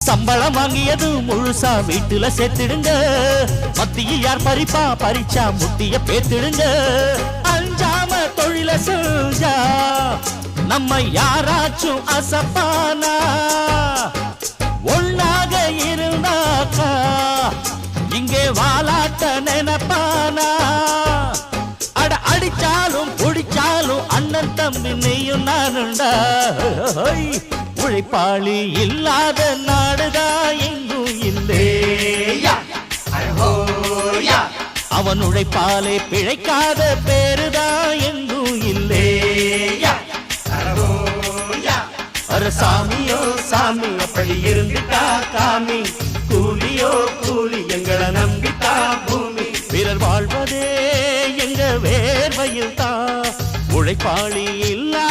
சம்பளம் வாங்கியது முழுசா வீட்டுல சேர்த்திடுங்க. மத்திய யார் பறிப்பா பறிச்சா முட்டிய பேத்திடுங்க. அஞ்சாம தொழில செஞ்சா நம்ம யாராச்சும் அசப்பானா? ஒன்னாக இருந்தாக்கா இங்கே வாலாட்ட நினைப்பானா? அட அடிச்சாலும் பிடிச்சாலும் அண்ணன் தம்பி நீயும் நானுண்டா. உழைப்பாளி இல்லாத நாடுதான் எங்கும் இல்லையா? அவன் உழைப்பாலே பிழைக்காத பேருதான் எங்கும் இல்லையா? அர சாமியோ சாமி அப்படி இருந்துட்டா காமி, கூலியோ கூலி எங்களை நம்பிட்டா பூமி. பிறர் வாழ்வதே எங்க வேர்வையில் தான், உழைப்பாளி இல்ல